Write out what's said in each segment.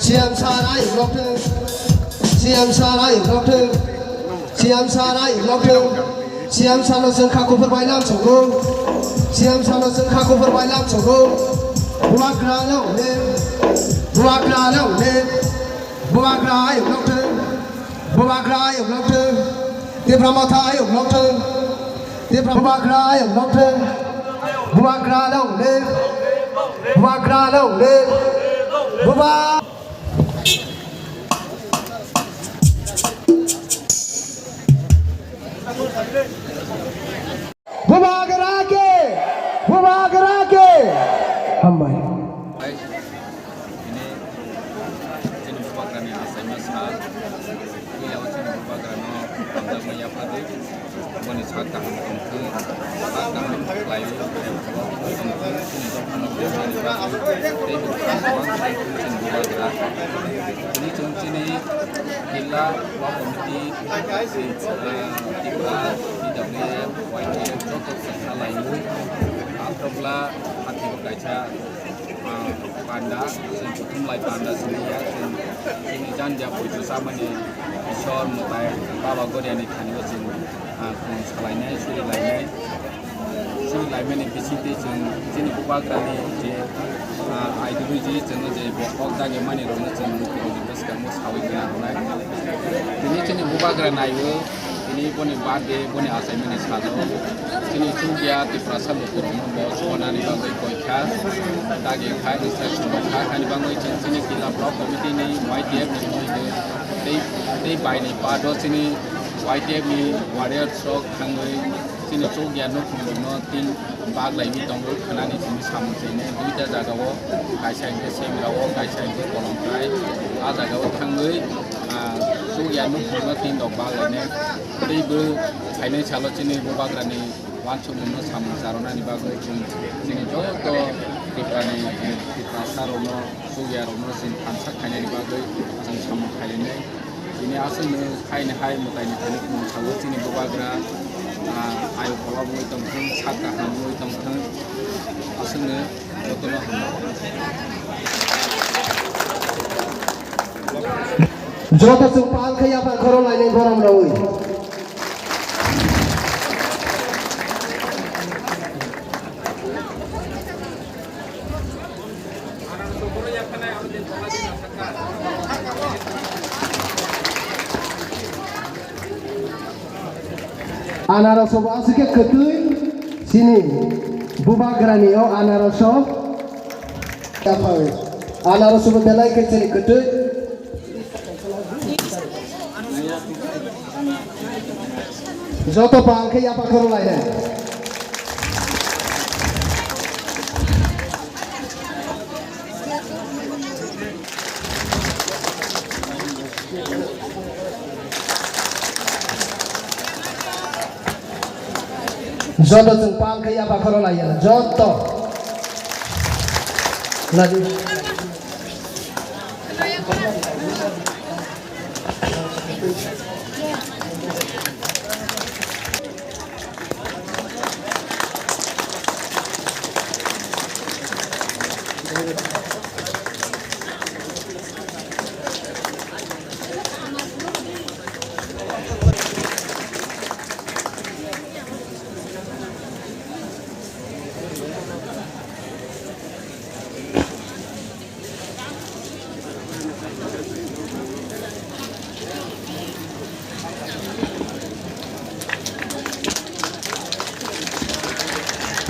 Siam Sarai Doctor Siam Sarai Doctor Siam Sarai Doctor Siam Salo Sengkaku Perbailam Sogo Siam Salo Sengkaku Perbailam Sogo Buakra Lone Buakra Lone Buakra Doctor Buakra Doctor Dipramata Doctor Dipramata Doctor Buakra Lone Buakra Lone Buakra Bubagara ke Hambai ini jenis bubagara yang asal Mesra ini lewat jenis bubagara no anda menyapa deh menis hakkan untuk hakkan lain yang kalau untuk ini jangan lupa dari jenis bubagara ini contohnya kita komiti kita tidak boleh wajib untuk lain Ataulah hati berkaca panda, sejumlah panda sendiri ya, ini jangan dia putus sama di shore mutai, bawa gue dia ni kan itu selainnya suri lainnya ni bisiti sini bubagara ni je, ideologi jenuh je bokok dah gimana ni rona jenuh kita sekarang musawi kena rona, ini sini bubagara nayu ini punya bade punya asal ini sahaja. Ini juga di perasaan berkurang membawa sekolah ni banggai koikat, daging kai instruksi koikat, kan banggai sini kita blok komiti ni YTF ni ni bayi ni pada sini YTF ni warrior stroke hangai sini juga nuk mungkin tin bag lagi tangguh kerana ni sini sama sini dua jaga wo kaisa ini semula wo kaisa ini kolom kai ada jaga wo hangai juga nuk mungkin tin dok bag lagi ni ibu ini calo sini bubagara ni Wancu mungkin sama sarona ni bagai sini jauh to kita sarono sugia rono sini ansak kaya ni bagai sama kaya ni ini asal ni kaya ni hai mutai ni kaya ni kalau sini bubagara ayo kalau mau tentang cakap mau tentang asal ni betul lah Jota sempal kaya apa korong lain yang korong rawi Anaroso asike ketui sini bubagara ni oh anaroso apa wes anaroso belai ke sini ketui joto pangke apa korong lain Jodoh sempal kaya apa kalau layan jodoh lagi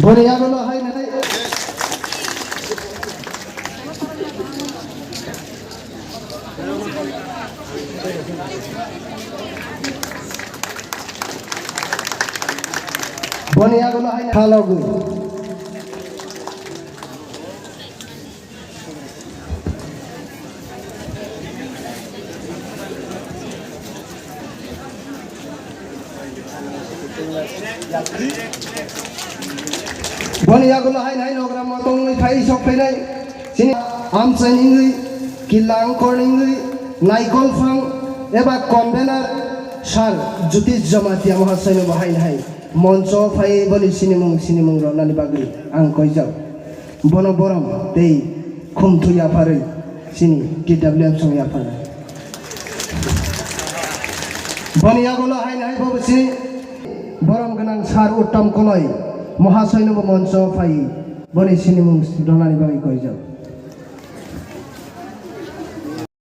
boleh ya dulu hai nanti boleh ya dulu hai kalau gue Boleh ya kalau hai logram motong ni kai sok pelai sini amsen ini kilang kor ini naikol fang eba konvenar sar jutis jamaat yang mahasiswa ni bahai hai monco fai boleh sini mung rona ni bagi angkoi jauh bono boram tei kum tu ya pare sini KWF song ya pana bani agola hain hai babu sini borom ganang sar uttam koloi महाशय no मंच phi बने cinema donani bagi koi jam